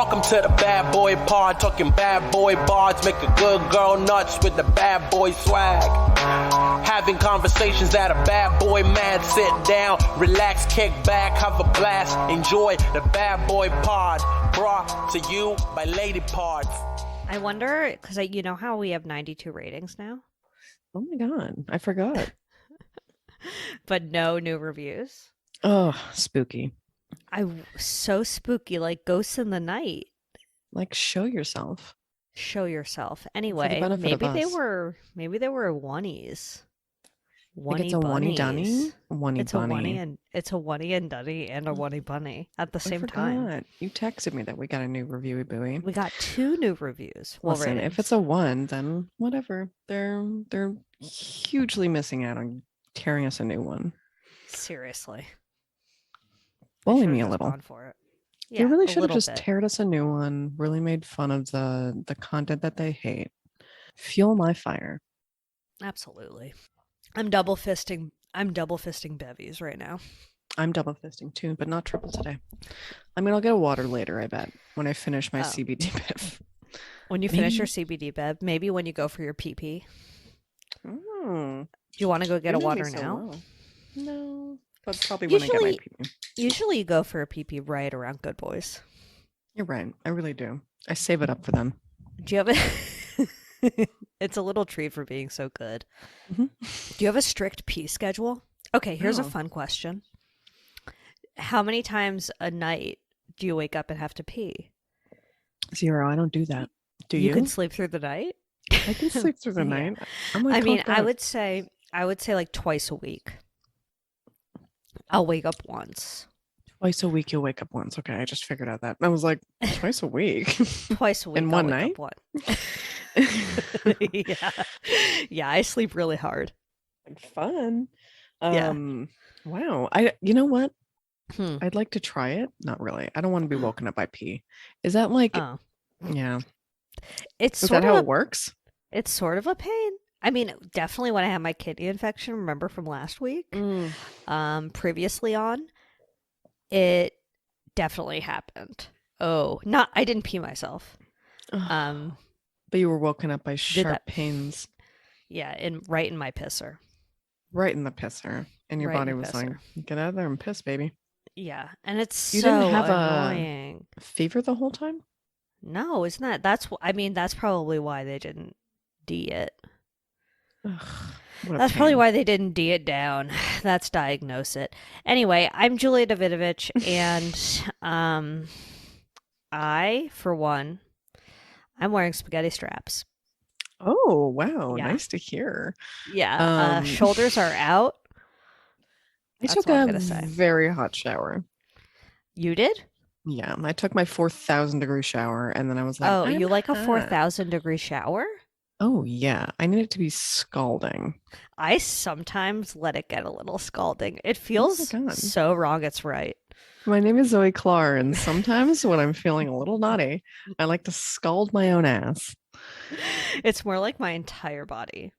Welcome to the bad boy pod, talking bad boy bards, make a good girl nuts with the bad boy swag. Having conversations that a bad boy man, sit down, relax, kick back, have a blast, enjoy the bad boy pod, brought to you by Lady Pods. I wonder, because you know how we have 92 ratings now? Oh my God, I forgot. But no new reviews. Oh, spooky. So spooky, like ghosts in the night. Like, show yourself. Show yourself. Anyway, maybe they were oneies. Like it's a one-y dunny? One-y it's bunny. It's a one-y and dunny and a one-y bunny at the same time. You texted me that we got a new reviewy buoy. We got 2 new reviews. Listen, if it's a 1, then whatever. They're hugely missing out on tearing us a new one. Seriously. Bully me a little. For it. Yeah, they really should have just teared us a new one, really made fun of the content that they hate. Fuel my fire. Absolutely. I'm double fisting bevies right now. I'm double fisting too, but not triple today. I mean, I'll get a water later, I bet, when I finish my CBD bev. When you finish your CBD bev, maybe when you go for your PP. Do you want to go get a water now? Well. No. That's probably when I get my PP. Usually you go for a PP right around Good Boys. You're right. I really do. I save it up for them. Do you have a... It's a little treat for being so good. Mm-hmm. Do you have a strict pee schedule? Okay, here's a fun question. How many times a night do you wake up and have to pee? 0. I don't do that. Do you? You can sleep through the night? I can sleep through the night. I would say like twice a week. I'll wake up once. Twice a week you'll wake up once. Okay, I just figured out that. I was like, twice a week? Twice a week. In one night? Yeah, I sleep really hard. Fun. Yeah. Wow. You know what? I'd like to try it. Not really. I don't want to be woken up by pee. Is that like... Yeah. Is that how it works? It's sort of a pain. I mean, definitely when I had my kidney infection, remember from last week? Previously on, it definitely happened. I didn't pee myself. But you were woken up by sharp pains. Yeah, right in my pisser. Right in the pisser. And your body was like, get out of there and piss, baby. Yeah, and it's you so didn't have annoying. A fever the whole time? No, it's not. That's probably why they didn't D it. That's probably why they didn't D it down. That's diagnose it. Anyway, I'm Julia Davidovich, and I, for one, I'm wearing spaghetti straps. Oh, wow. Yeah. Nice to hear. Yeah. Shoulders are out. I took a very hot shower. You did? Yeah. I took my 4,000-degree shower, and then I was like, oh, you like a 4,000-degree shower? Oh, yeah. I need it to be scalding. I sometimes let it get a little scalding. It feels so wrong. It's right. My name is Zoe Clar, and sometimes when I'm feeling a little naughty, I like to scald my own ass. It's more like my entire body.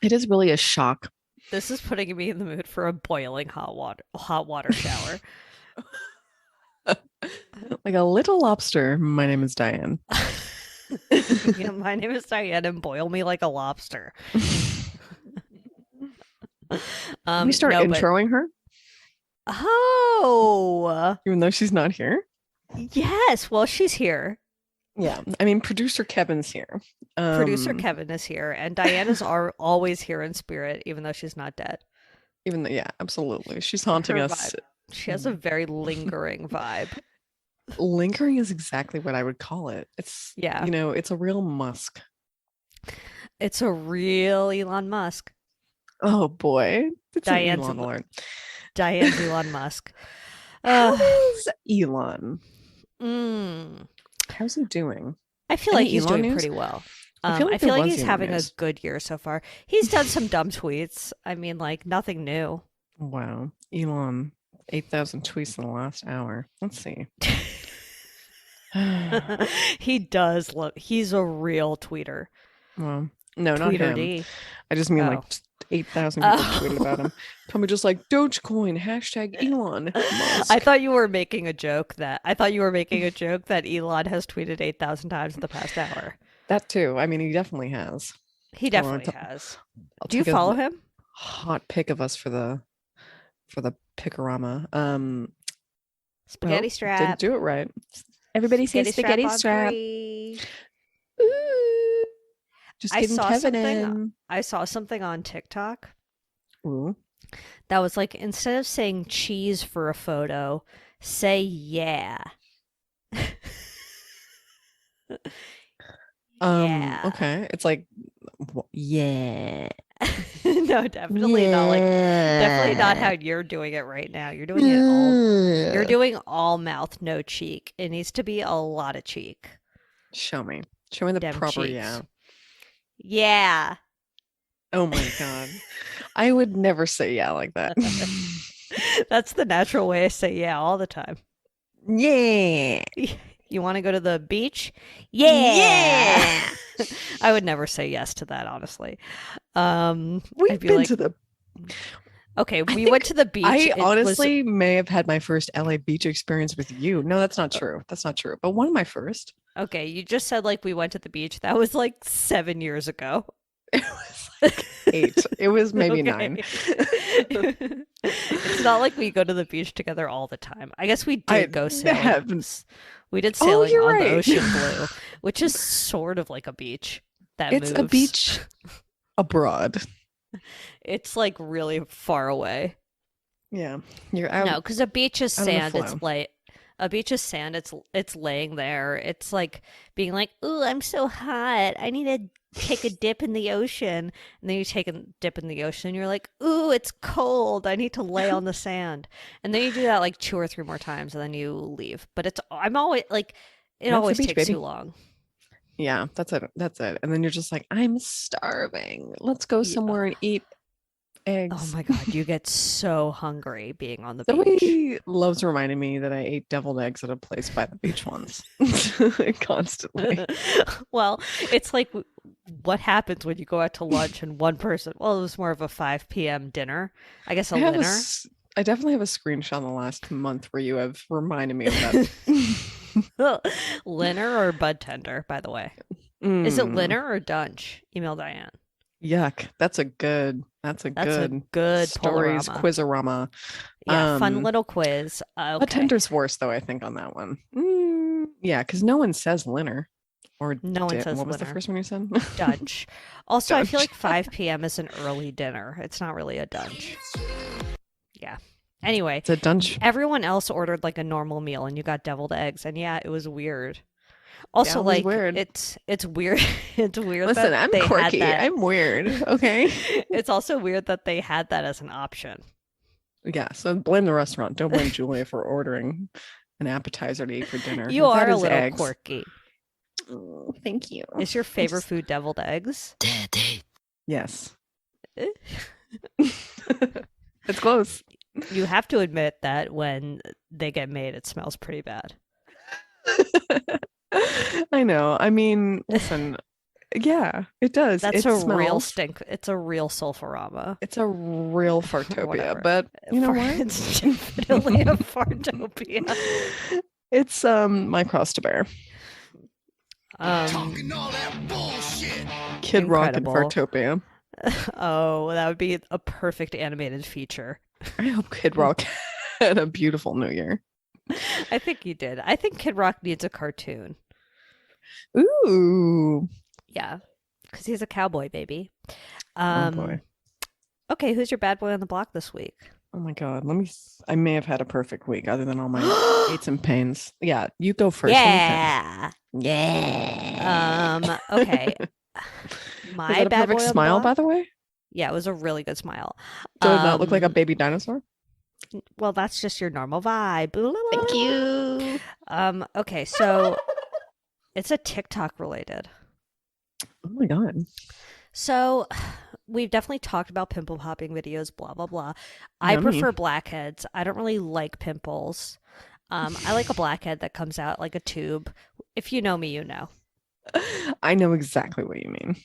It is really a shock. This is putting me in the mood for a boiling hot water shower. Like a little lobster. My name is Diane. Yeah, my name is Diane, and boil me like a lobster. Can we start introing her? Oh, even though she's not here. Yes, well, she's here. Yeah, I mean, producer Kevin's here. Producer Kevin is here, and Diane is always here in spirit, even though she's not dead. Even though, yeah, absolutely, she's haunting us. Vibe. She has a very lingering vibe. Lingering is exactly what I would call it. It's it's a real Musk. It's a real Elon Musk. Oh boy, Diane's Elon Musk. How's Elon? How's he doing? I feel like he's doing pretty well. I feel like he's having a good year so far. He's done some dumb tweets. I mean, like nothing new. Wow, Elon. 8,000 tweets in the last hour. Let's see. He does look. He's a real tweeter. Well, no, not him. I just mean like 8,000 people tweeted about him. Probably just like Dogecoin, Elon Musk. I thought you were making a joke that Elon has tweeted 8,000 times in the past hour. That too. I mean, he definitely has. He definitely has. Do you follow him? Hot pic of us for the Picorama. Spaghetti strap. Didn't do it right. Everybody say spaghetti strap. Ooh. Just getting Kevin in. I saw something on TikTok. Ooh. That was like, instead of saying cheese for a photo, say yeah. Yeah. Okay. It's like, yeah. No, definitely not. Like, definitely not how you're doing it right now. You're doing it all. You're doing all mouth, no cheek. It needs to be a lot of cheek. Show me the Dem proper cheeks. Yeah. Yeah. Oh my god. I would never say yeah like that. That's the natural way I say yeah all the time. Yeah. You want to go to the beach? Yeah. I would never say yes to that, honestly. We've been to the... Okay, we went to the beach. I honestly may have had my first LA beach experience with you. No, that's not true. That's not true. But one of my first. Okay, you just said like we went to the beach. That was like 7 years ago. It was like 8. It was maybe 9. It's not like we go to the beach together all the time. I guess we did go sailing. We did sailing on the Ocean Blue, which is sort of like a beach that moves. It's a beach abroad. It's like really far away. Yeah, you're out. No, because a beach is sand. It's like a beach is sand. It's laying there. It's like being like, "Ooh, I'm so hot. I need to take a dip in the ocean." And then you take a dip in the ocean. And you're like, "Ooh, it's cold. I need to lay on the sand." And then you do that like 2 or 3 more times, and then you leave. But I'm always like, it always takes too long. Yeah, that's it. And then you're just like, I'm starving. Let's go somewhere and eat eggs. Oh my god, you get so hungry being on the beach. Zoe loves reminding me that I ate deviled eggs at a place by the beach once. Constantly. Well, it's like what happens when you go out to lunch and one person, well, it was more of a 5 p.m. dinner. I guess dinner. I definitely have a screenshot in the last month where you have reminded me of that. Linner or bud tender, by the way. Is it Linner or Dunch? Email Diane. Yuck. That's a good stories Polarama. Quizorama. Yeah, fun little quiz. Okay. Bud tender's worse though, I think, on that one. Yeah, because no one says Linner. Or no one says what was Linner. The first one you said? Dunch. Also, Dunch. I feel like 5 p.m. is an early dinner. It's not really a Dunch. Yeah. Anyway, it's a Dunch. Everyone else ordered like a normal meal, and you got deviled eggs, and yeah, it was weird. Also, yeah, it was weird. It's weird. It's weird. Listen, I'm quirky. I'm weird. Okay. It's also weird that they had that as an option. Yeah. So blame the restaurant. Don't blame Julia for ordering an appetizer to eat for dinner. You are a little quirky. Oh, thank you. Is your favorite food deviled eggs? Yes. It's close. You have to admit that when they get made, it smells pretty bad. I know. I mean, listen. Yeah, it does. That's real stink. It's a real sulfurama. It's a real fartopia. But you know what? It's definitely a fartopia. It's my cross to bear. Talking all that bullshit. Kid Rock and Fartopia. Oh, that would be a perfect animated feature. I hope Kid Rock had a beautiful New Year. I think he did. I think Kid Rock needs a cartoon. Ooh. Yeah, because he's a cowboy, baby. Oh boy. Okay, who's your bad boy on the block this week? Oh my god, I may have had a perfect week other than all my aches and pains. Yeah, you go first. Yeah. Okay. My Was that a bad perfect boy smile, by the way? Yeah, it was a really good smile. Did it not look like a baby dinosaur? Well, that's just your normal vibe. Thank you. Okay, so it's a TikTok related. Oh my god. So we've definitely talked about pimple popping videos, blah, blah, blah. Yummy. I prefer blackheads. I don't really like pimples. I like a blackhead that comes out like a tube. If you know me, you know. I know exactly what you mean.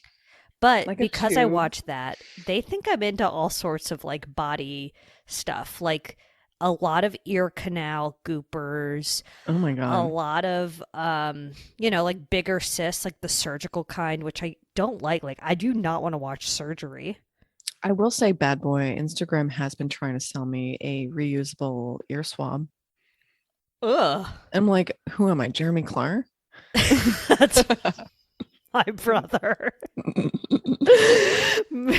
But Like a because I tube. watch that, they think I'm into all sorts of like body stuff, like a lot of ear canal goopers, Oh my a God. lot of like bigger cysts, like the surgical kind, which I don't like. Like I do not want to watch surgery. I will say, bad boy, Instagram has been trying to sell me a reusable ear swab. Ugh. I'm like, who am I? Jeremy Clark? That's my brother. I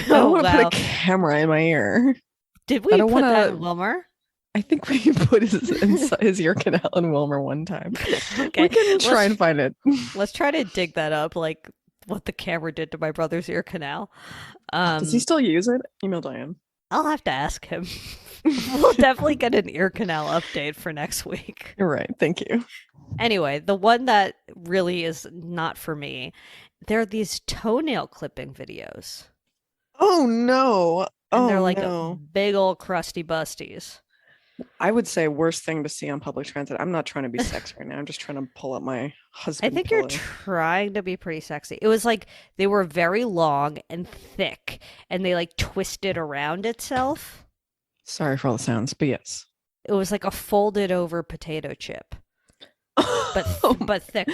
don't want to put a camera in my ear. Did we put that in Wilmer? I think we put his ear canal in Wilmer one time. Okay. We can try and find it. Let's try to dig that up, like what the camera did to my brother's ear canal. Does he still use it? Email Diane. I'll have to ask him. We'll definitely get an ear canal update for next week. You're right. Thank you. Anyway, the one that really is not for me, there are these toenail clipping videos. Oh no. And they're like big old crusty busties. I would say worst thing to see on public transit. I'm not trying to be sexy right now. I'm just trying to pull up my husband. I think you're trying to be pretty sexy. It was like they were very long and thick, and they like twisted around itself. Sorry for all the sounds, but yes. It was like a folded over potato chip, but thicker.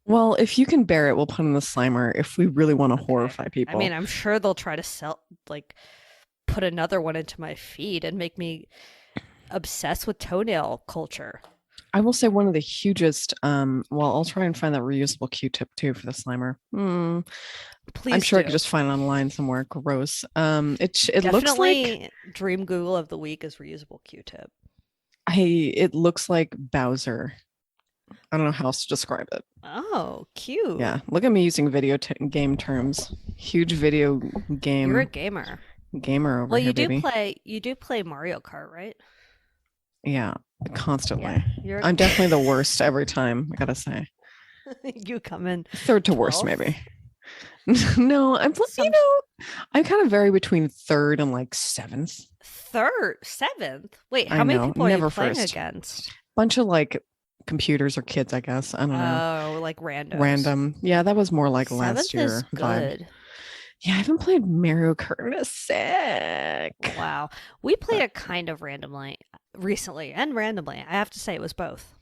Well, if you can bear it, we'll put in the Slimer if we really want to horrify people. I mean, I'm sure they'll try to put another one into my feed and make me obsessed with toenail culture. I will say one of the hugest, I'll try and find that reusable Q-tip too for the Slimer. Please I'm sure I could just find it online somewhere. Gross. It looks like Dream Google of the week is reusable Q-tip. It looks like Bowser. I don't know how else to describe it. Oh, cute. Yeah, look at me using video game terms. Huge video game. You're a gamer. Gamer over here, baby. You do play Mario Kart, right? Yeah, constantly. Yeah, I'm definitely the worst every time, I gotta say. You come in third to 12th? Worst, maybe. No, I'm I kind of vary between third and like seventh. Seventh? Wait, how many people are you playing first. Against? Bunch of like computers or kids, I guess. I don't know. Oh, like randoms. Random. Yeah, that was more like last year. Is good. Yeah, I haven't played Mario Kart in a sec. Wow. We played it kind of recently and randomly. I have to say it was both.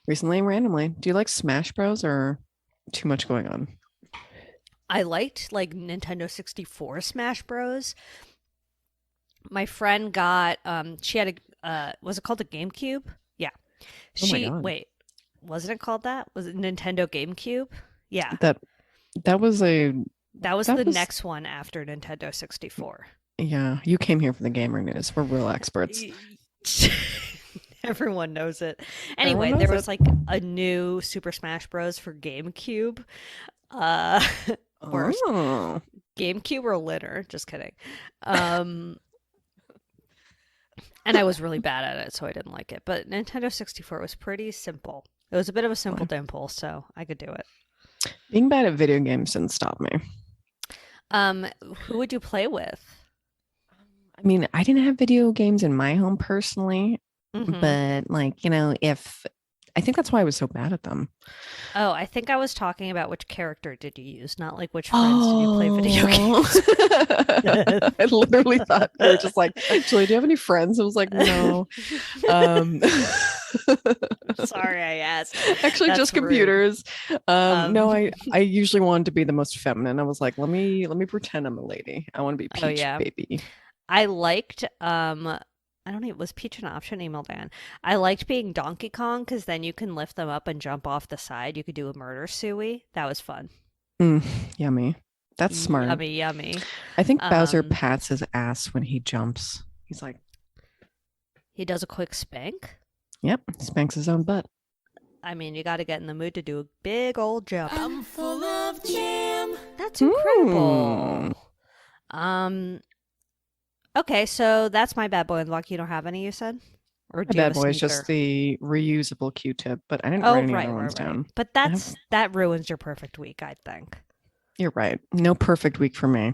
Recently and randomly. Do you like Smash Bros or too much going on? I liked like Nintendo 64 Smash Bros. My friend got she had a was it called a GameCube? Yeah. Wait, wasn't it called that? Was it Nintendo GameCube? Yeah. That was the next one after Nintendo 64. Yeah, you came here for the gamer news. We're real experts. Everyone knows it. Anyway, there was like a new Super Smash Bros. For GameCube. Worst. GameCube or litter. Just kidding. And I was really bad at it, so I didn't like it. But Nintendo 64 was pretty simple. It was a bit of a simple dimple, so I could do it. Being bad at video games didn't stop me. Who would you play with? I mean, I didn't have video games in my home personally, but like, I think that's why I was so bad at them. Oh, I think I was talking about which character did you use, not like which friends did you play video games. I literally thought you were just like, Julie, do you have any friends? I was like, no. Sorry, I asked. Actually, that's just rude. Computers. No, I usually wanted to be the most feminine. I was like, let me pretend I'm a lady. I want to be Peach, baby. I liked I don't know, was Peach an option? Email Dan. I liked being Donkey Kong because then you can lift them up and jump off the side. You could do a murder suey. That was fun. Yummy. That's smart. Yummy. I think Bowser pats his ass when he jumps. He's like, he does a quick spank. Yep, spanks his own butt. I mean, you got to get in the mood to do a big old jump. I'm full of jam. That's incredible. Okay, so that's my bad boy in luck. You don't have any, you said? Or do bad boy is just the reusable Q-tip, but I didn't write any other ones down. But that ruins your perfect week, I think. You're right. No perfect week for me.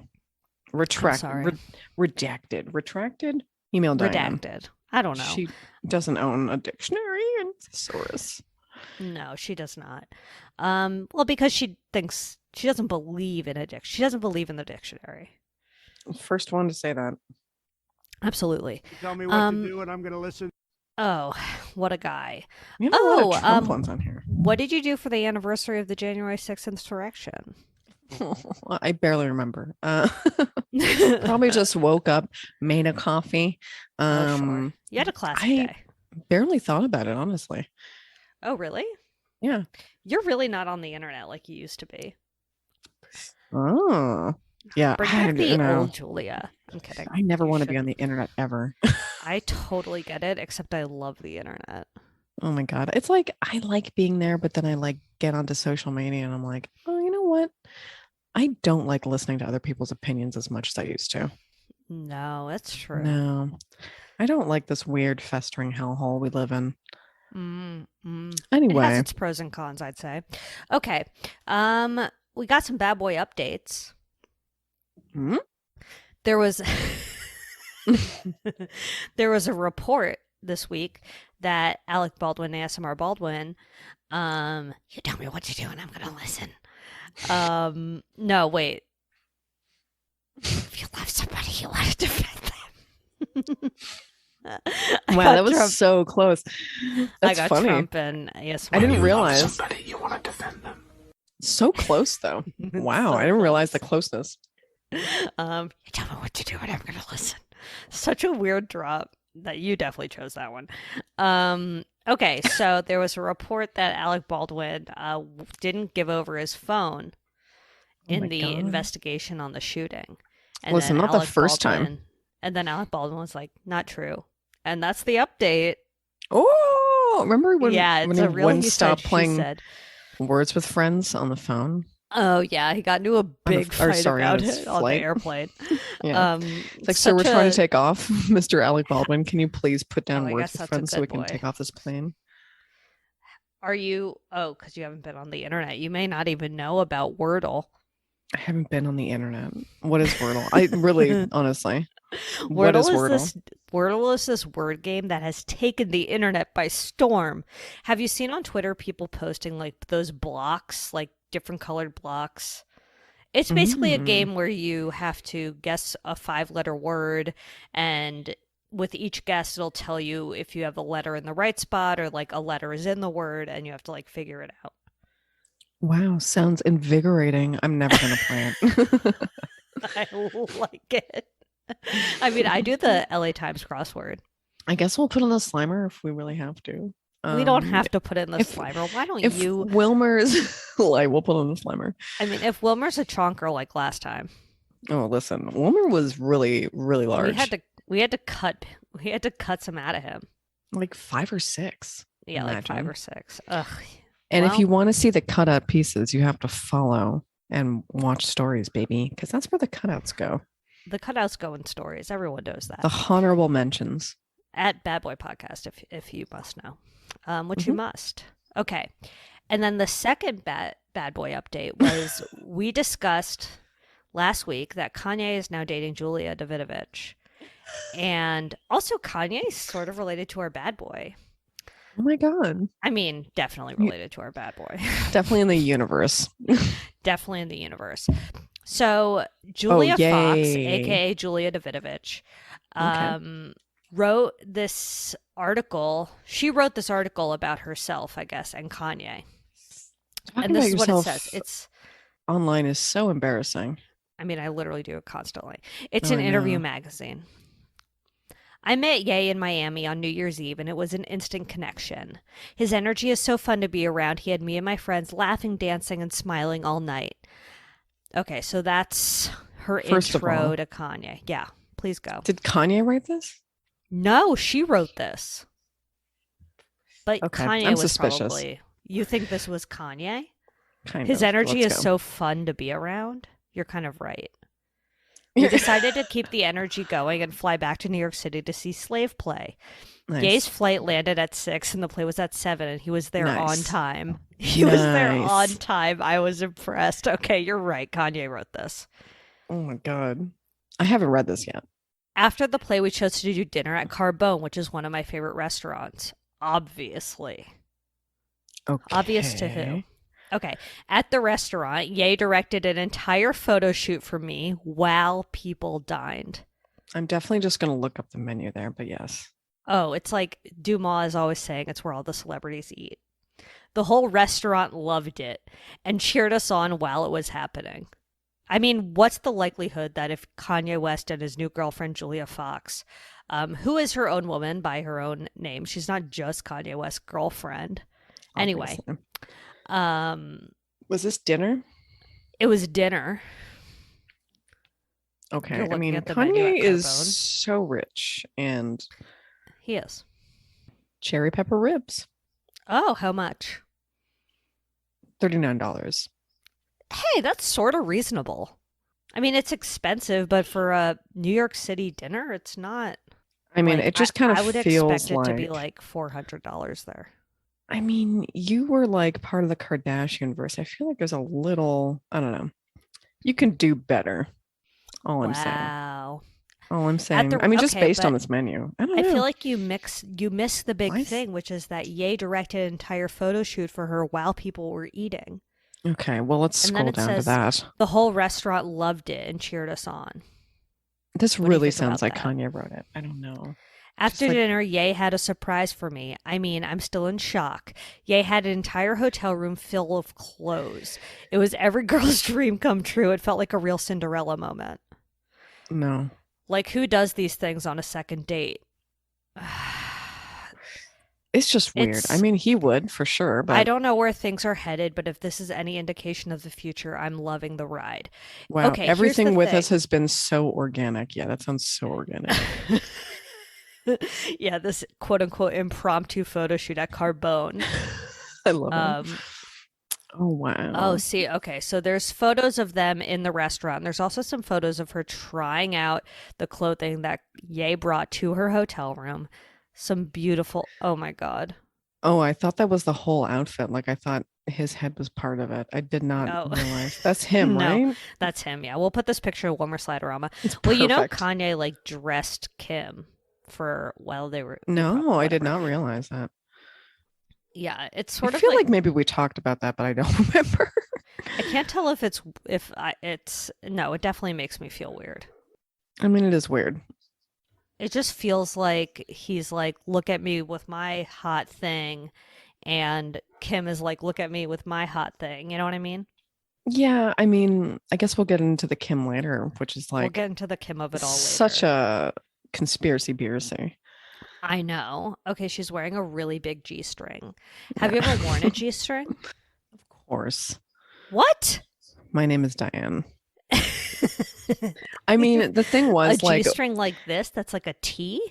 Redacted. Email Diane. Redacted. I don't know. She doesn't own a dictionary and thesaurus. No, she does not. Well, because she thinks She doesn't believe in addiction. She doesn't believe in the dictionary. First one to say that. Absolutely. Tell me what to do, and I'm going to listen. Oh, what a guy. We have a lot of Trump ones on here. What did you do for the anniversary of the January 6th insurrection? I barely remember. Probably just woke up, made a coffee. Sure. You had a classic day. Barely thought about it, honestly. Oh, really? Yeah. You're really not on the internet like you used to be. Oh, yeah. Bring back the old Julia. I'm kidding. I never want to be on the internet ever. I totally get it, except I love the internet. Oh my God. It's like, I like being there, but then I like get onto social media and I'm like, oh, you know what? I don't like listening to other people's opinions as much as I used to. No, that's true. No, I don't like this weird festering hellhole we live in. Anyway, it has its pros and cons, I'd say. Okay, we got some bad boy updates. There was a report this week that Alec Baldwin, ASMR Baldwin, you tell me what to do and I'm gonna listen. No, wait. If you love somebody, you want to defend them. Wow, that was so close. That's I got funny. Trump and ASMR. I didn't realize. Somebody, you want to defend them. So close, though. Wow, So I didn't realize the closeness. You tell me what to do and I'm gonna listen. Such a weird drop that you definitely chose that one. Okay, so there was a report that Alec Baldwin didn't give over his phone in the investigation on the shooting. And Listen, then not the Alec first Baldwin, time. And then Alec Baldwin was like, not true. And that's the update. Oh, remember when, yeah, when it's he a real wouldn't he stop said, playing she said. Words with Friends on the phone? Oh, yeah, he got into a big fight about it on the airplane. Yeah. It's like, so we're trying to take off, Mr. Alec Baldwin. Can you please put down Words with Friends so we can take off this plane? Are you? Oh, because you haven't been on the internet. You may not even know about Wordle. I haven't been on the internet. What is Wordle? I really, honestly. What is Wordle? Wordle is this word game that has taken the internet by storm. Have you seen on Twitter people posting like those blocks, like different colored blocks? It's basically a game where you have to guess a 5-letter word, and with each guess it'll tell you if you have a letter in the right spot or like a letter is in the word, and you have to like figure it out. Wow, sounds invigorating. I'm never going to play it. I like it. I mean, I do the LA Times crossword. I guess we'll put on the Slimer if we really have to. We don't have to put in the Slimer. Why don't you? Wilmer's like, we'll put on the Slimer. I mean, if Wilmer's a chonker like last time. Oh, listen, Wilmer was really, really large. We had to cut some out of him. Like 5 or 6. Yeah, imagine. like 5 or 6. Ugh. And if you want to see the cutout pieces, you have to follow and watch stories, baby, because that's where the cutouts go. The cutouts go in stories. Everyone knows that. The honorable mentions. At Bad Boy Podcast, if you must know. Which you must. Okay. And then the second bad boy update was we discussed last week that Kanye is now dating Julia Davidovich. And also Kanye is sort of related to our bad boy. Oh my God. I mean, definitely related to our bad boy. Definitely in the universe. Definitely in the universe. So Julia Fox, aka Julia Davidovich, wrote this article. She wrote this article about herself, I guess, and Kanye. And this is what it says. It's online is so embarrassing. I mean, I literally do it constantly. It's an interview magazine. I met Ye in Miami on New Year's Eve, and it was an instant connection. His energy is so fun to be around. He had me and my friends laughing, dancing, and smiling all night. Okay, so that's her intro to Kanye. Yeah, please go. Did Kanye write this? No, she wrote this. But okay, Kanye I'm was suspicious. Probably... You think this was Kanye? His energy is so fun to be around. You're kind of right. We decided to keep the energy going and fly back to New York City to see Slave play. Nice. Ye's flight landed at 6 and the play was at 7 and he was there on time. He was there on time. I was impressed. Okay, you're right. Kanye wrote this. Oh my God. I haven't read this yet. After the play, we chose to do dinner at Carbone, which is one of my favorite restaurants. Obviously. Okay. Obvious to who? Okay. At the restaurant, Ye directed an entire photo shoot for me while people dined. I'm definitely just going to look up the menu there, but yes. Oh, it's like Dumas is always saying it's where all the celebrities eat. The whole restaurant loved it and cheered us on while it was happening. I mean, what's the likelihood that if Kanye West and his new girlfriend, Julia Fox, who is her own woman by her own name, she's not just Kanye West's girlfriend. Anyway. Was this dinner? It was dinner. Okay. I mean, Kanye is so rich and he is. Cherry pepper ribs. Oh, how much? $39. Hey, that's sort of reasonable. I mean, it's expensive, but for a New York City dinner, it's not. I mean, it just kind of feels like... I would expect it to be like $400 there. I mean, you were like part of the Kardashian verse. I feel like there's a little, I don't know. You can do better. All I'm saying. Wow. All I'm saying. I mean, just based on this menu. I feel like you miss the big thing, which is that Ye directed an entire photo shoot for her while people were eating. Okay, well, let's scroll down to that. The whole restaurant loved it and cheered us on. This really sounds like Kanye wrote it. I don't know. After dinner, Ye had a surprise for me. I mean, I'm still in shock. Ye had an entire hotel room full of clothes. It was every girl's dream come true. It felt like a real Cinderella moment. No. Like, who does these things on a second date? It's just weird. I mean, he would for sure, but I don't know where things are headed, but if this is any indication of the future, I'm loving the ride. Wow, okay, everything with us has been so organic. Yeah, that sounds so organic. Yeah, this quote-unquote impromptu photo shoot at Carbone. I love it. Oh, wow. Oh, see, okay, so there's photos of them in the restaurant. There's also some photos of her trying out the clothing that Ye brought to her hotel room. Some beautiful, oh my God. Oh, I thought that was the whole outfit. Like, I thought his head was part of it. I did not realize. That's him, right? No, that's him, yeah. We'll put this picture of One More Sliderama. Well, you know, Kanye, like, dressed Kim for while they were... No, I did not realize that. Yeah, it's sort of I feel like maybe we talked about that, but I don't remember. I can't tell if it's no, it definitely makes me feel weird. I mean, it is weird. It just feels like he's like, look at me with my hot thing, and Kim is like, look at me with my hot thing. You know what I mean? Yeah, I mean, I guess we'll get into the Kim later, which is like... We'll get into the Kim of it all later. Such a conspiracy beersy. I know. Okay, she's wearing a really big G-string. Have you ever worn a G-string? Of course. What? My name is Diane. I mean, the thing was, a G-string like this, that's like a T?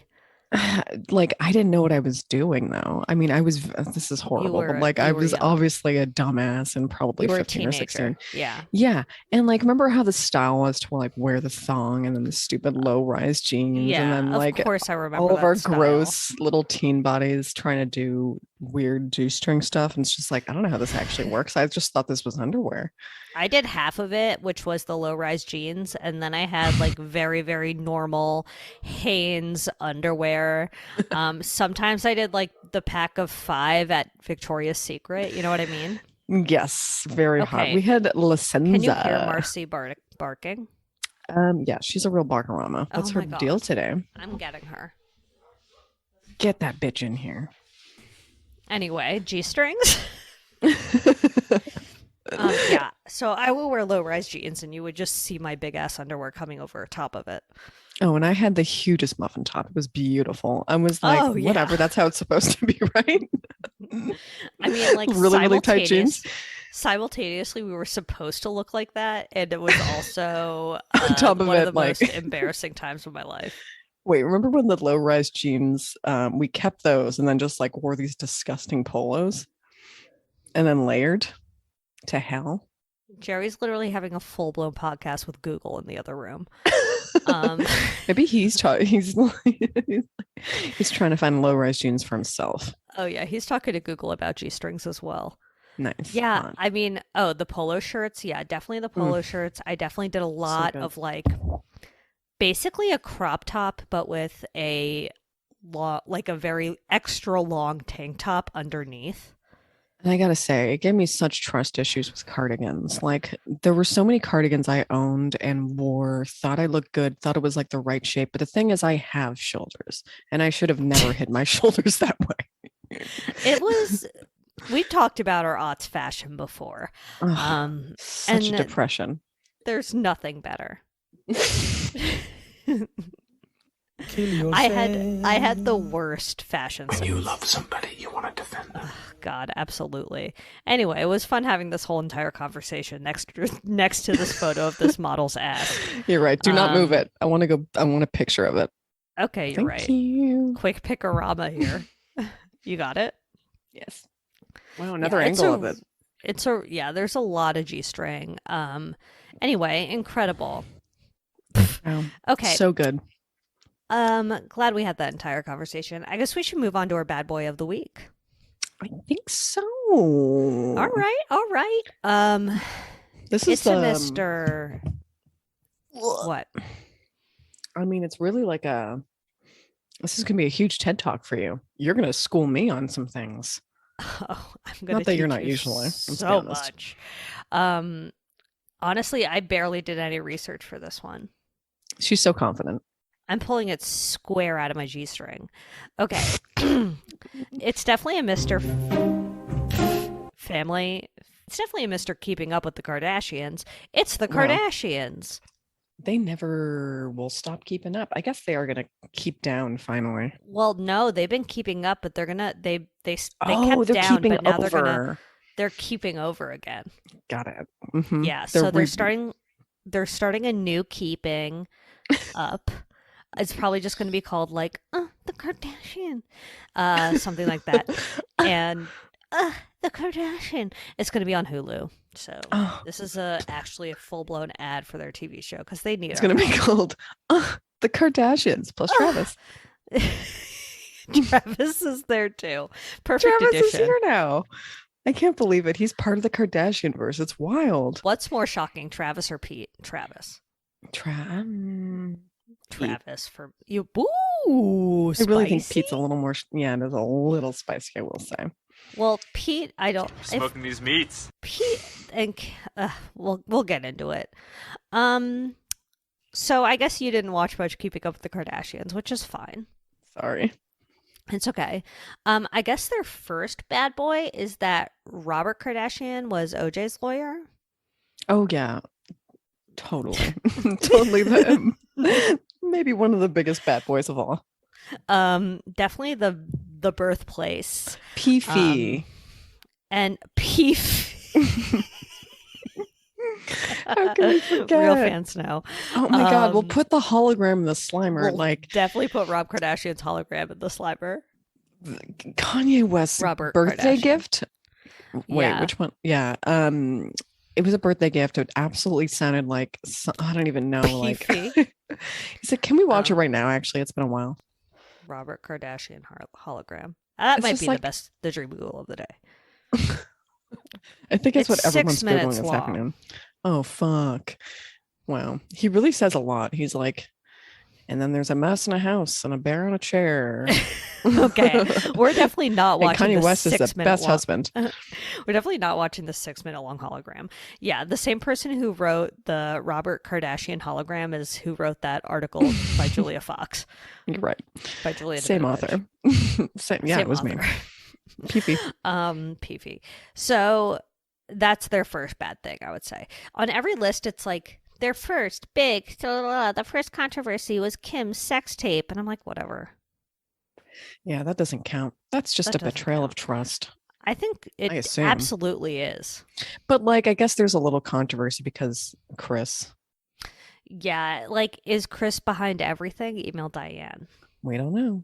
Like, I didn't know what I was doing, though. I mean, this is horrible, but like, I was obviously a dumbass and probably 15 or 16. Yeah. Yeah. And like, remember how the style was to like wear the thong and then the stupid low-rise jeans? Yeah, and then like, of course I remember all of our style. gross little teen bodies trying to do weird G-string stuff. And it's just like, I don't know how this actually works. I just thought this was underwear. I did half of it, which was the low-rise jeans, and then I had like very, very normal Hanes underwear. Sometimes I did like the pack of 5 at Victoria's Secret. You know what I mean? Yes, very hot. We had La Senza. Can you hear Marcy barking? Yeah, she's a real barkerama. What's her deal today? I'm getting her. Get that bitch in here. Anyway, G-strings. Yeah, so I will wear low-rise jeans, and you would just see my big-ass underwear coming over top of it. Oh, and I had the hugest muffin top. It was beautiful. I was like, whatever, that's how it's supposed to be, right? I mean, like, really tight jeans. Simultaneously, we were supposed to look like that, and it was also on top of one it, of the like... most embarrassing times of my life. Wait, remember when the low-rise jeans, we kept those and then just like wore these disgusting polos and then layered to hell? Jerry's literally having a full-blown podcast with Google in the other room. Maybe he's trying to find low-rise jeans for himself. Oh yeah, he's talking to Google about G-strings as well. Nice. Yeah, fun. I mean, the polo shirts. Yeah, definitely the polo shirts. I definitely did a lot of like, basically a crop top, but with a very extra long tank top underneath. And I gotta say, it gave me such trust issues with cardigans. Like, there were so many cardigans I owned and wore, thought I looked good, thought it was like the right shape. But the thing is, I have shoulders, and I should have never hid my shoulders that way. It was. We talked about our aughts fashion before. Such a depression. There's nothing better. I had the worst fashion sense. When you love somebody, you want to defend them. God, absolutely. Anyway, it was fun having this whole entire conversation next to this photo of this model's ass. You're right. Do not move it. I want a picture of it. Okay, you're Thank right. You. Quick picorama here. You got it? Yes. Wow, another angle of it. There's a lot of G-string. Anyway, incredible. Wow. Okay. So good. Glad we had that entire conversation. I guess we should move on to our bad boy of the week. I think so. All right. This it's is a Mr. What? I mean, it's really like this is gonna be a huge TED Talk for you. You're gonna school me on some things. Oh, I'm gonna not that you're teach not you usually. So much. Honestly, I barely did any research for this one. She's so confident. I'm pulling it square out of my G-string. Okay. It's definitely a Mr. Family. It's definitely a Mr. Keeping Up with the Kardashians. It's the Kardashians. They never will stop keeping up. I guess they are going to keep down finally. Well, no, they've been keeping up, but they're going to they kept they're down, but now over. they're keeping over again. Got it. Mm-hmm. Yeah, so they're starting a new keeping up. It's probably just going to be called like the Kardashian, something like that, and the Kardashian. It's going to be on Hulu. So this is actually a full blown ad for their TV show because they need. It's going to be called the Kardashians plus Travis. Travis is there too. Perfect Travis addition. is here now. I can't believe it. He's part of the Kardashian verse. It's wild. What's more shocking, Travis or Pete? Travis. Travis for you. Ooh, I really think Pete's a little more. Yeah, it is a little spicy. I will say. Well, Pete, I don't. Smoking these meats. Pete and we'll get into it. So I guess you didn't watch much Keeping Up with the Kardashians, which is fine. Sorry. It's okay. I guess their first bad boy is that Robert Kardashian was OJ's lawyer. Oh yeah, totally, totally. Maybe one of the biggest bad boys of all. Definitely the birthplace. Peefee. And Peefee. How can we forget? Real fans know. Oh my god, we'll put the hologram in the Slimer. We'll definitely put Rob Kardashian's hologram in the Slimer. Kanye West's Robert birthday Kardashian. gift. Wait, Yeah. which one? Yeah. It was a birthday gift. It absolutely sounded like I don't even know. Peefee. Like he said, "Can we watch it right now?" Actually, it's been a while. Robert Kardashian hologram. That It's might just be like- the dream Google of the day. I think it's what 6 everyone's minutes googling is long. happening. Oh fuck! Wow, he really says a lot. He's like, and then there's a mouse in a house and a bear on a chair. Okay, we're definitely not And watching. Kanye the West is the 6 minute best long- husband. We're definitely not watching the 6 minute long hologram. Yeah, the same person who wrote the Robert Kardashian hologram is who wrote that article by Julia Fox. You're right. By Julia. Same Davidovich. author. Same. Yeah, Same it was me. author. Peefee. Peefee. So that's their first bad thing, I would say. On every list, it's like their first big, the first controversy was Kim's sex tape. And I'm like, whatever. Yeah, that doesn't count. That's just That a doesn't betrayal count. of trust. I think it I assume. absolutely is. But like, I guess there's a little controversy because Chris. Yeah, like, is Chris behind everything? Email Diane. We don't know.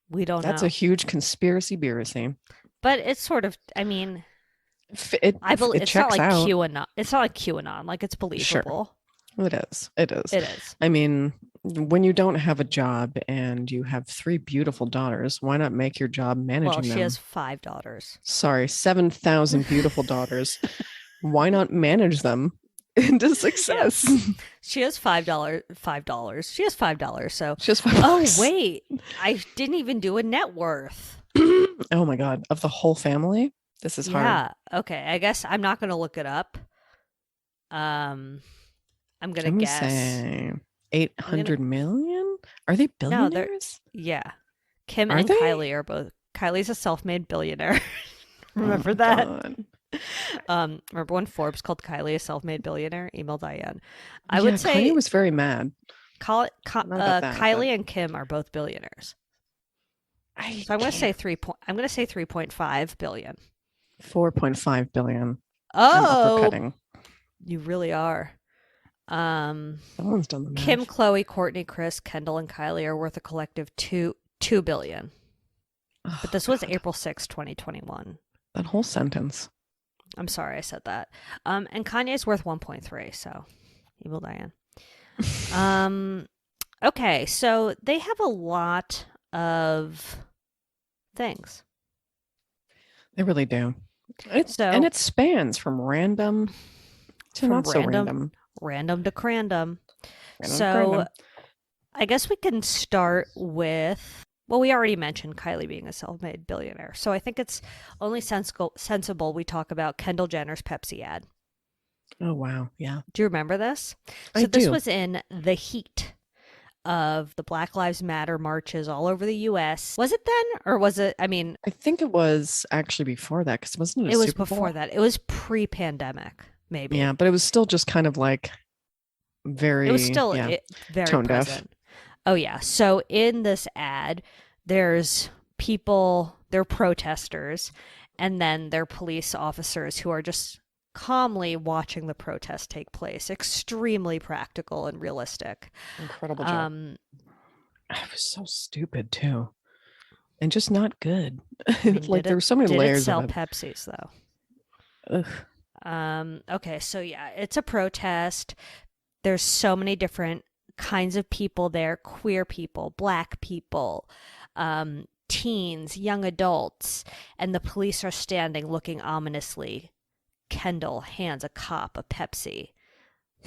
We don't That's know. a huge conspiracy beeracy. But it's sort of, I mean, It I believe it it's not checks like out. QAnon. It's not like QAnon. Like, it's believable. It is. It is. It is. I mean, when you don't have a job and you have 3 beautiful daughters, why not make your job managing Well, she them? has 5 daughters. Sorry, 7,000 beautiful daughters. Why not manage them into success? She has $5. She has $5. So, Just $5. oh wait, I didn't even do a net worth. Oh my god, of the whole family? This is hard. Yeah. Okay. I guess I'm not going to look it up. I'm going to guess. Say 800 million? Are they No, billionaires? yeah. Kim Are and they? Kylie are both. Kylie's a self-made billionaire. Remember Oh, that? God. Remember when Forbes called Kylie a self-made billionaire? Email Diane. I Yeah, would say Kanye was very mad. call it, Not about that, Kylie but- and Kim are both billionaires. I So I'm going to say can't. I'm going to say 3.5 billion. 4.5 billion. I'm Oh, uppercutting. you really are. Someone's done the math. Kim, Chloe, Courtney, Chris, Kendall, and Kylie are worth a collective 2 billion. Oh, But this was God. April 6, 2021. That whole sentence. I'm sorry I said that. And Kanye's worth 1.3, so evil Diane. Okay, so they have a lot of things. They really do. So- And it spans from random to From not so random. Random to crandom. Random to So random. I guess we can start with, well, we already mentioned Kylie being a self-made billionaire. So I think it's only sensible we talk about Kendall Jenner's Pepsi ad. Oh, wow. Yeah. Do you remember this? I So this do. was in the heat of the Black Lives Matter marches all over the U.S. Was it then? Or was it, I mean, I think it was actually before that because wasn't it a it was Super Bowl? before that. It was pre-pandemic, maybe. Yeah, but it was still just kind of like very. It was still yeah. very tone deaf. present. Oh, yeah. So in this ad, there's people, they're protesters, and then they're police officers who are just calmly watching the protest take place. Extremely practical and realistic. Incredible job. It was so stupid too, and just not good. I mean, Like there were so many did layers it sell of it. Pepsis though? Ugh. Okay, so yeah, it's a protest. There's so many different kinds of people there: queer people, black people, teens, young adults, and the police are standing looking ominously. Kendall hands a cop a Pepsi.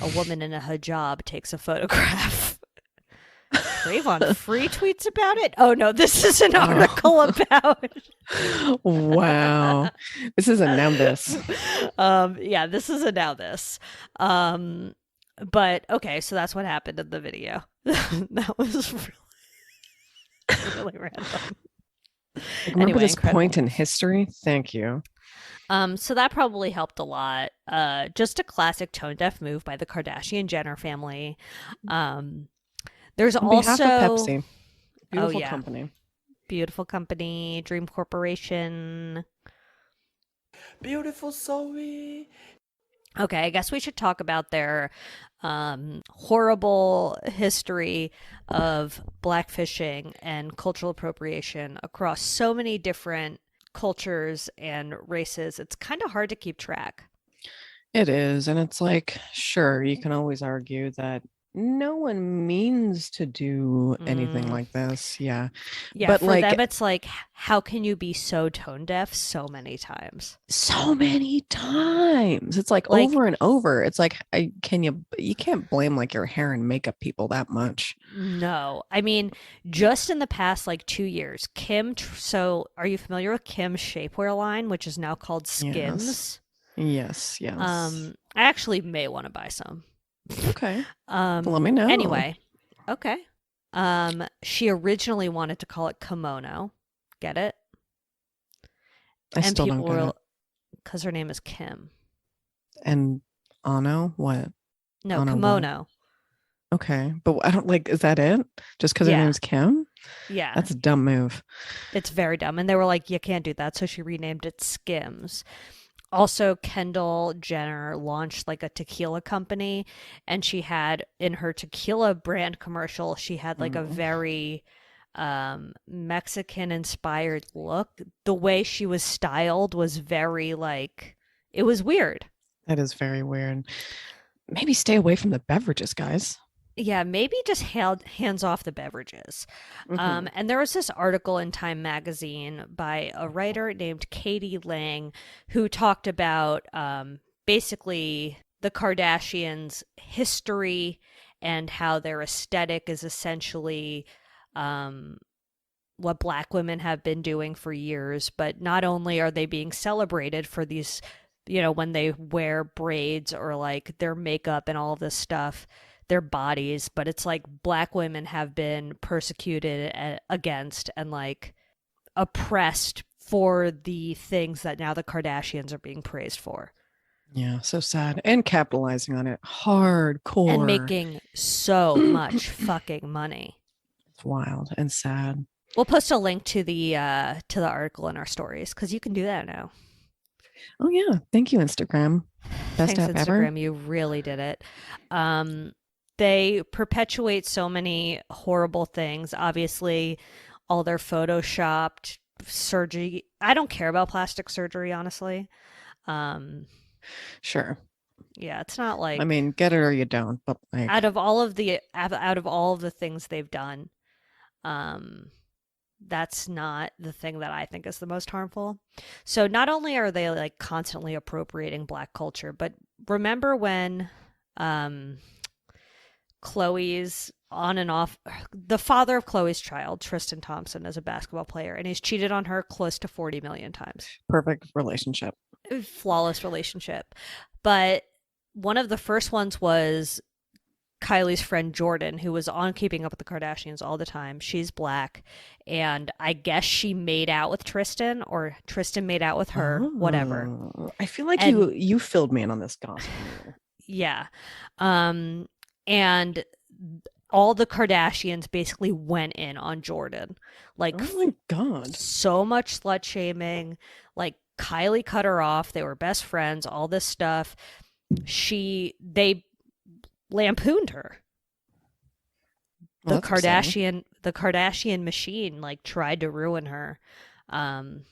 A woman in a hijab takes a photograph. Trayvon free tweets about it? Oh no, this is an article about. Wow, this is a now this. Yeah, this is a now this. But okay, so that's what happened in the video. That was really random. Remember Anyway, this incredible. point in history? Thank you. So that probably helped a lot. Just a classic tone deaf move by the Kardashian Jenner family. There's On also behalf of Pepsi, beautiful yeah. company. Beautiful company, Dream Corporation. Beautiful Zoe. Okay, I guess we should talk about their horrible history of blackfishing and cultural appropriation across so many different cultures and races. It's kind of hard to keep track. It is, and it's like, sure, you can always argue that no one means to do anything like this. Yeah. Yeah, But, for like- them, it's like, how can you be so tone deaf so many times? So many times. It's like Like- over and over. It's like, you can't blame like your hair and makeup people that much. No, I mean, just in the past like 2 years, so are you familiar with Kim's shapewear line, which is now called Skims? Yes. Yes. I actually may want to buy some. Okay. Let me know. Anyway, okay. She originally wanted to call it kimono. Get it? I still don't get it. because her name is Kim. And Ano, what? No, Ano what? kimono. Okay, but I don't like. Is that it? Just because her Yeah. name's Kim? Yeah, That's a dumb move. it's very dumb. And they were like, you can't do that. So she renamed it Skims. Also, Kendall Jenner launched like a tequila company, and she had in her tequila brand commercial, she had like a very Mexican inspired look. The way she was styled was very like, it was weird. That is very weird. Maybe stay away from the beverages, guys. Yeah, maybe just hands off the beverages. Mhm. And there was this article in Time magazine by a writer named Katie Lang who talked about basically the Kardashians' history and how their aesthetic is essentially what Black women have been doing for years, but not only are they being celebrated for these, when they wear braids or like their makeup and all of this stuff, their bodies, but it's like Black women have been persecuted against and like oppressed for the things that now the Kardashians are being praised for. Yeah, so sad. And capitalizing on it hardcore. And making so much fucking money. It's wild and sad. We'll post a link to the article in our stories because you can do that now. Oh yeah, thank you, Instagram. Best Thanks, app Instagram. ever. You really did it. They perpetuate so many horrible things. Obviously, all their photoshopped surgery. I don't care about plastic surgery, honestly. Sure. Yeah, it's not like. I mean, get it or you don't. But like, out of all of the things they've done, that's not the thing that I think is the most harmful. So not only are they like constantly appropriating Black culture, but remember when Khloe's on and off, the father of Khloe's child, Tristan Thompson, is a basketball player, and he's cheated on her close to 40 million times. perfect relationship. Flawless relationship. But one of the first ones was Kylie's friend Jordan, who was on Keeping Up with the Kardashians all the time. She's Black, and I guess she made out with Tristan, or Tristan made out with her, whatever. I feel like you filled me in on this gossip. Yeah. And all the Kardashians basically went in on Jordan. Like, oh my God. so much slut shaming. Like, Kylie cut her off. They were best friends, all this stuff. They lampooned her. Well, The that's upsetting. Kardashian machine like tried to ruin her. Luckily,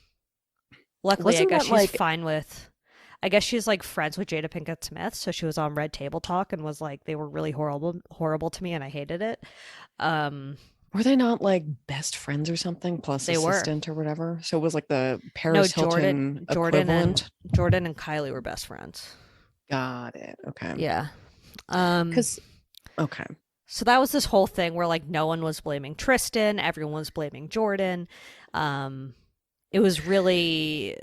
Wasn't I guess that, she's like- fine with. I guess she's like friends with Jada Pinkett Smith, so she was on Red Table Talk and was like, they were really horrible to me, and I hated it. Were they not like best friends or something? Plus They were. assistant or whatever. So it was like the Paris Hilton equivalent. Jordan and Kylie were best friends. Got it. Okay. Yeah. Because okay. So that was this whole thing where like no one was blaming Tristan, everyone was blaming Jordan. It was really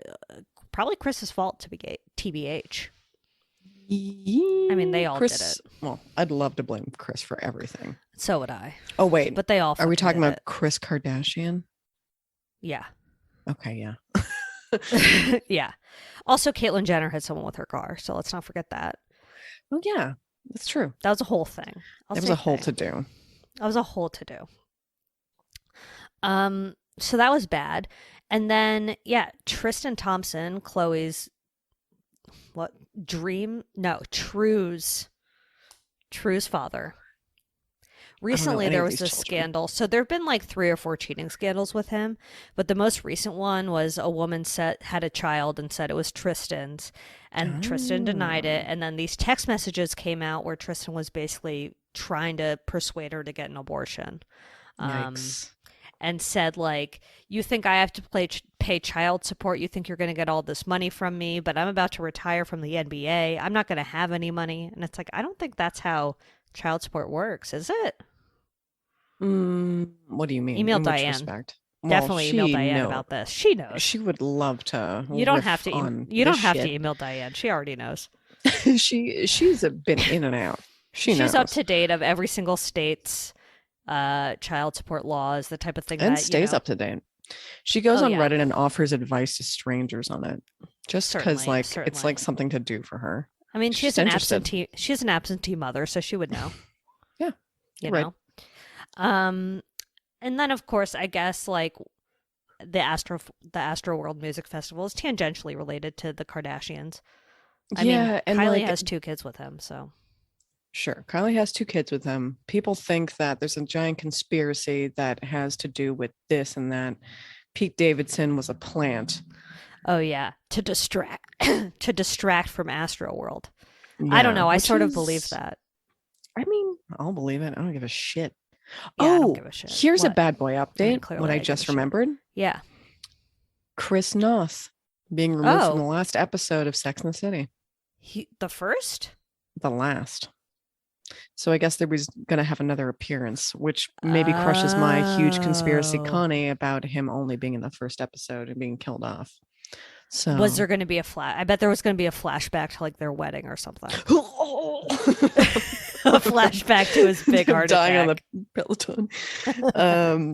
probably Chris's fault to be TBH. I mean, they all did it. Well, I'd love to blame Chris for everything. So would I. Oh wait, But they all are we fucking talking did about Chris Kardashian? Yeah. Okay, yeah. Yeah. Also, Caitlyn Jenner had someone with her car, so let's not forget that. Oh yeah, that's true. That was a whole thing. That was a whole to do. That was a whole to do. So that was bad. And then, Tristan Thompson, Khloe's True's father. Recently, there was this scandal. So there have been like 3 or 4 cheating scandals with him, but the most recent one was a woman had a child and said it was Tristan's, and Tristan denied it. And then these text messages came out where Tristan was basically trying to persuade her to get an abortion. Yikes. And said, like, you think I have to pay child support? You think you're going to get all this money from me, but I'm about to retire from the NBA. I'm not going to have any money. And it's like, I don't think that's how child support works, is it? What do you mean? Email In which Diane. respect? Definitely email Diane about this. She knows. She would love to. You don't have to. You don't have to shit. email Diane. She already knows. she's been in and out. She's up to date of every single state's child support laws, the type of thing and that stays up to date. She goes Oh, on yeah. Reddit and offers advice to strangers on it, just because Certainly, like it's certainly. like something to do for her. I mean, She's she's an interested. absentee mother, so she would know. Yeah, you right. know. And then of course, I guess like the Astro World Music Festival is tangentially related to the Kardashians. I mean, and Kylie like, has 2 kids with him, so sure, Kylie has 2 kids with him. People think that there's a giant conspiracy that has to do with this and that. Pete Davidson was a plant. oh yeah, to distract from Astro World. I don't know. I which sort of is- believe that. I mean, I'll believe it. I don't give a shit. Yeah, I don't Oh, give a shit. here's a What? bad boy update. clearly What I I give a just shit. remembered. Yeah. Chris Noth being removed Oh. from the last episode of Sex and the City. The first? The last. So I guess there was going to have another appearance, which maybe crushes my huge conspiracy Oh. Connie about him only being in the first episode and being killed off. So Was there going to be I bet there was going to be a flashback to like their wedding or something. A flashback to his big heart dying attack. on the Peloton.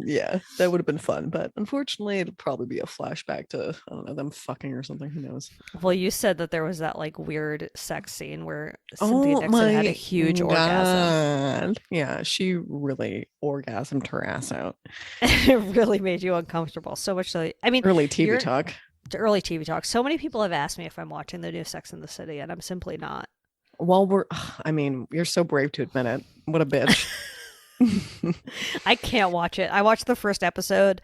Yeah, that would have been fun, but unfortunately it'll probably be a flashback to, I don't know, them fucking or something. Who knows? Well, you said that there was that like weird sex scene where Cynthia Nixon had a huge orgasm. Yeah, she really orgasmed her ass out. It really made you uncomfortable. So much so. I mean, Early TV talk. Early TV talk. So many people have asked me if I'm watching the new Sex and the City, and I'm simply not. Well, you're so brave to admit it. What a bitch. I can't watch it. I watched the first episode.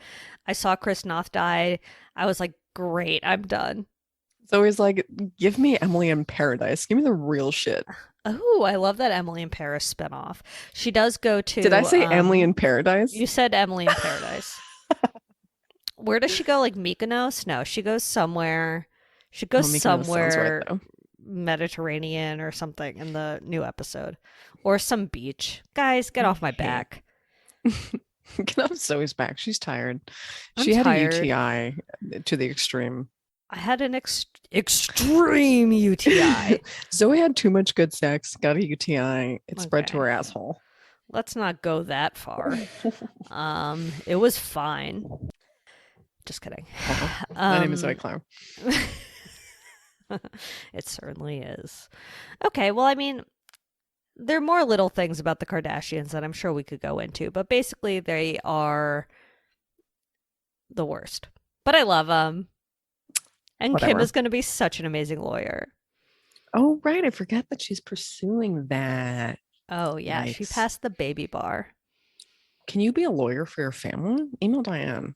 I saw Chris Noth die. I was like, great, I'm done. So he's like, give me Emily in Paradise. Give me the real shit. Oh, I love that Emily in Paris spinoff. She does go to... Did I say Emily in Paradise? You said Emily in Paradise. Where does she go? Like Mykonos? No, she goes somewhere. She goes Mykonos sounds somewhere right, though. Mediterranean or something in the new episode. Or some beach. Guys, get off my back. Get off Zoe's back. She's tired. I'm She had tired. a UTI to the extreme. I had an extreme UTI. Zoe had too much good sex, got a UTI. It spread to Okay. her asshole. Let's not go that far. It was fine. Just kidding. My name is Zoe Clown. It certainly is. Okay, well, I mean, there are more little things about the Kardashians that I'm sure we could go into, but basically they are the worst. But I love them. And Kim Whatever. is going to be such an amazing lawyer. Oh, right. I forgot that she's pursuing that. Oh, yeah. She Yikes. passed the baby bar. Can you be a lawyer for your family? Email Diane.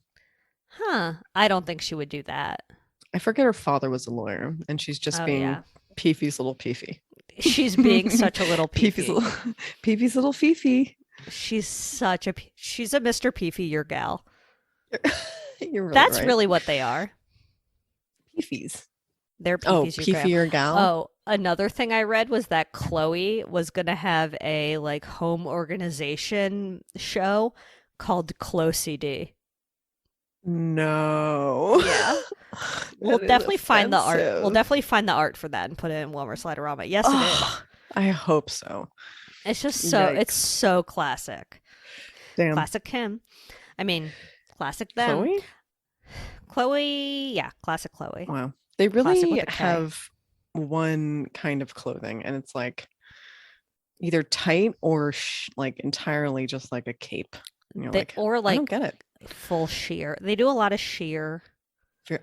Huh. I don't think she would do that. I forget her father was a lawyer, and she's just Oh, being yeah. Peefee's little Peefee. She's being such a little Peefee's Peefee. Peefee's little Fifi. She's a Mr. Peefee Your Gal. You're really That's right. really what they are. Peefees. They're Oh, Peefee's Your Gal. Peefee Your Gal. Oh, another thing I read was that Chloe was going to have a like home organization show called CloCD. No. Yeah. We'll That is definitely find the art. We'll offensive. definitely find the art for that and put it in Wilmer Sliderama. Yes, it is. Ugh, I hope so. It's just so it's Yikes. so classic. Damn. Classic Kim. I mean, classic them. Chloe? Chloe, yeah, classic Chloe. Wow. They Classic really with a K. have one kind of clothing, and it's like either tight or like entirely just like a cape. And you're like, Or I like don't get it. full sheer. They do a lot of sheer.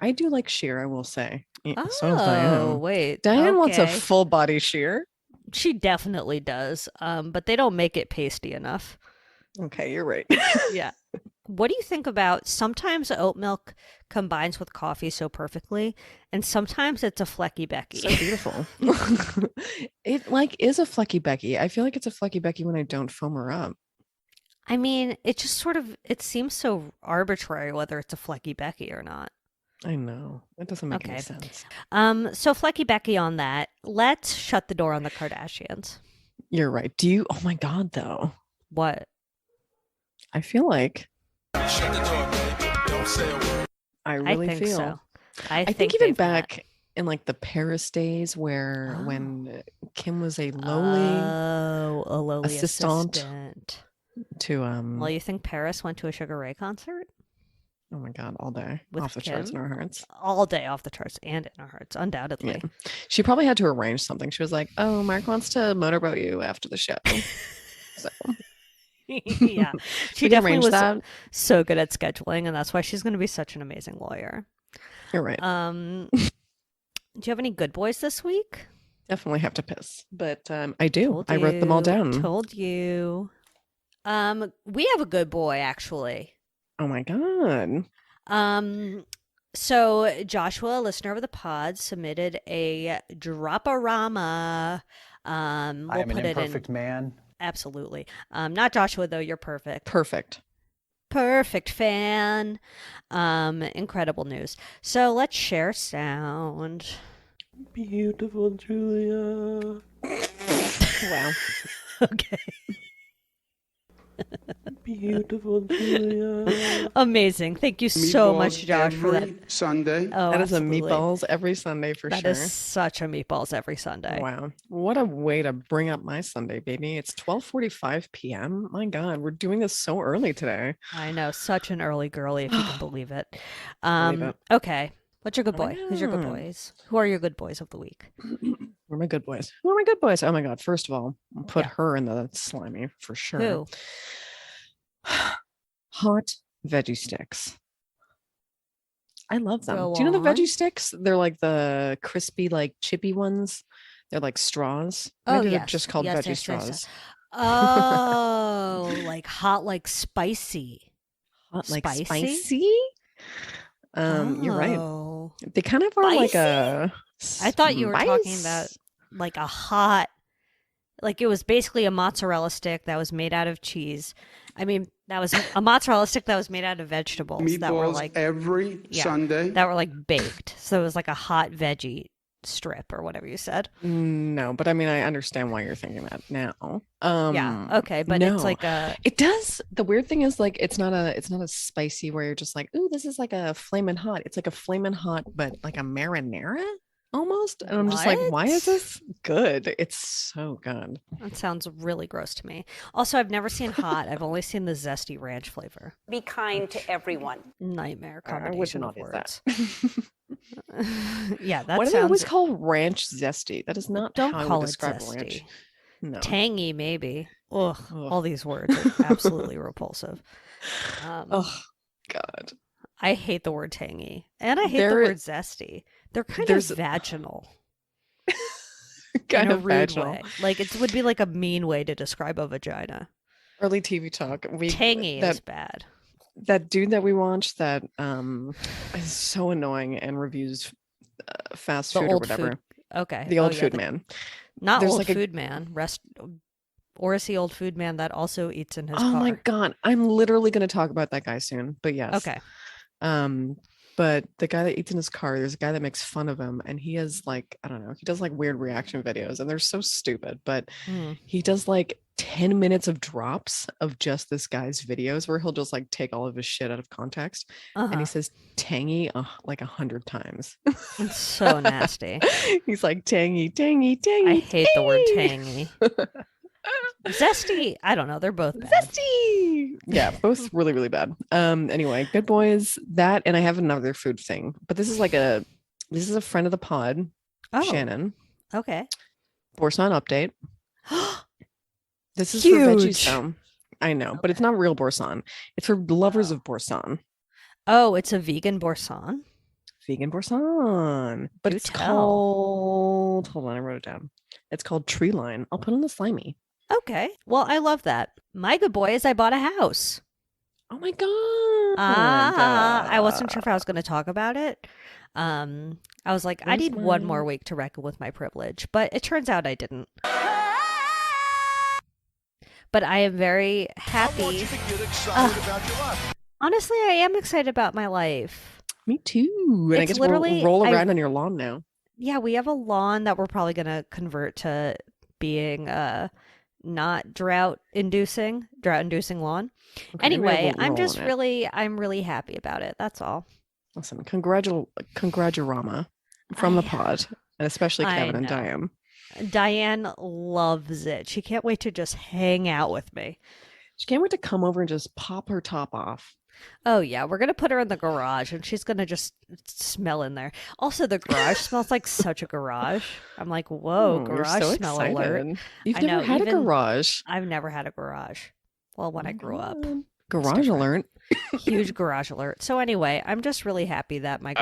I do like sheer, I will say. So does Oh, Diane. wait. Diane wants a okay. full body sheer. She definitely does. But they don't make it pasty enough. Okay, you're right. Yeah. What do you think about sometimes oat milk combines with coffee so perfectly, and sometimes it's a flecky Becky? So beautiful. It like is a flecky Becky. I feel like it's a flecky Becky when I don't foam her up. I mean, it just sort of it seems so arbitrary whether it's a flecky Becky or not. I know. It doesn't make any Okay. sense. So flecky Becky on that. Let's shut the door on the Kardashians. You're right. Oh my God, though. What? I feel like I really I think feel. so. I think think even they've met. back in like the Paris days where when Kim was a lowly Oh, a lowly assistant. assistant. to Well, you think Paris went to a Sugar Ray concert? oh my God, all day With off the charts in Kim? our hearts. All day off the charts and in our hearts, undoubtedly. Yeah. She probably had to arrange something. She was like, "Oh, Mark wants to motorboat you after the show." So Yeah. She we definitely arranged was that. so good at scheduling, and that's why she's going to be such an amazing lawyer. You're right. Do you have any good boys this week? Definitely have to piss, but I do. Told I wrote them all you, down. Told you. We have a good boy actually. Oh my God. So Joshua, listener of the pod, submitted a drop-a-rama. We'll I am an put it imperfect in. man. Absolutely. Not Joshua though. You're perfect. Perfect. Perfect fan. Incredible news. So let's share sound. Beautiful Julia. Wow. Okay. Beautiful Julia. Amazing. Thank you so much, Josh, for that. every Sunday. Oh, That is a absolutely. meatballs every Sunday for That sure. is such a meatballs every Sunday. Wow. What a way to bring up my Sunday, baby. It's 12:45 p.m. My God, we're doing this so early today. I know, such an early girly, if you can believe it. Believe it. Okay. What's your good Oh my boy? Who's your good God. boys? Who are your good boys of the week? Who are my good boys? Who are my good boys? Oh my God. First of all, I'll put Yeah. her in the slimy for sure. Who? Hot veggie sticks. I love them. Go Do you know the on. veggie sticks? They're like the crispy, like chippy ones. They're like straws. Oh, Maybe yes. they're just called Yes, veggie yes, yes, straws. yes. Oh, like hot, like spicy. Hot, like Spicy? spicy. You're right. Oh. They kind of are like Spicy? a. I thought you were talking spice. about like a hot, like it was basically a mozzarella stick that was made out of cheese. I mean, that was a mozzarella stick that was made out of vegetables that were Meatballs like every Yeah. Sunday. that were like baked. So it was like a hot veggie strip or whatever you said. No, but I mean, I understand why you're thinking that now. Yeah. Okay, but no. it's like a It does. The weird thing is, like, it's not a spicy where you're just like, ooh, this is like a flamin' hot. It's like a flamin' hot, but like a marinara almost. And I'm just like, why is What? this good? It's so good. that sounds really gross to me. Also, I've never seen hot. I've only seen the zesty ranch flavor. Be kind to everyone. Nightmare I would combination not of eat that. words. Yeah, that Why do they always sounds call ranch zesty? That is not don't how I call would it describe zesty. ranch. No. Tangy, maybe. Ugh, Ugh. all these words are absolutely repulsive. Oh God. I hate the word tangy, and I hate the There- word zesty. They're kind there's- of vaginal Kind in a of rude vaginal. way. Like it would be like a mean way to describe a vagina. Early TV talk. Tangy that is bad. that dude that we watched that is so annoying and reviews fast The food or old whatever. food. Okay. The old yeah, food man. Not There's old like a- food man. Or is he old food man that also eats in his Oh car? my God. I'm literally going to talk about that guy soon. But yes. Okay. But the guy that eats in his car, there's a guy that makes fun of him, and he has like, I don't know, he does like weird reaction videos, and they're so stupid. But Mm. he does like 10 minutes of drops of just this guy's videos where he'll just like take all of his shit out of context, and Uh-huh. he says tangy like 100 times. It's so nasty. He's like tangy, tangy, tangy. I hate the word tangy. Zesty. I don't know. They're both bad. Zesty. Yeah, both really, really bad. Anyway, good boys. That, and I have another food thing, but this is a friend of the pod, Oh, Shannon. okay. Borsan update. This is for veggies Huge. though. I know, but it's not real Borsan. It's for lovers of Borsan. Oh, it's a vegan boursin. Vegan Borsan. But Do it's tell. called, hold on, I wrote it down. It's called Tree Line. I'll put on the slimy. Okay. Well, I love that. My good boy is I bought a house. Oh my God. I wasn't sure if I was going to talk about it. I was like, I Where's need one more mine? week to reckon with my privilege, but it turns out I didn't. But I am very happy. Honestly, I am excited about my life. Me too. And I It's guess we'll literally- roll I- around on your lawn now. Yeah, we have a lawn that we're probably going to convert to being not drought-inducing lawn. Okay, maybe I Anyway, won't I'm roll just on it. I'm really happy about it. That's all. Listen, congratulama from the I- pod, and especially I Kevin and know. Diane. Diane loves it. She can't wait to just hang out with me. She can't wait to come over and just pop her top off. Oh yeah, we're gonna put her in the garage and she's gonna just smell in there. Also, the garage smells like such a garage. I'm like, whoa, Oh, you're garage so smell alert. excited. You've I never know, had a even- garage. I've never had a garage. Well, when Oh I my grew up. God. Garage different. alert. Huge garage alert. So anyway, I'm just really happy that my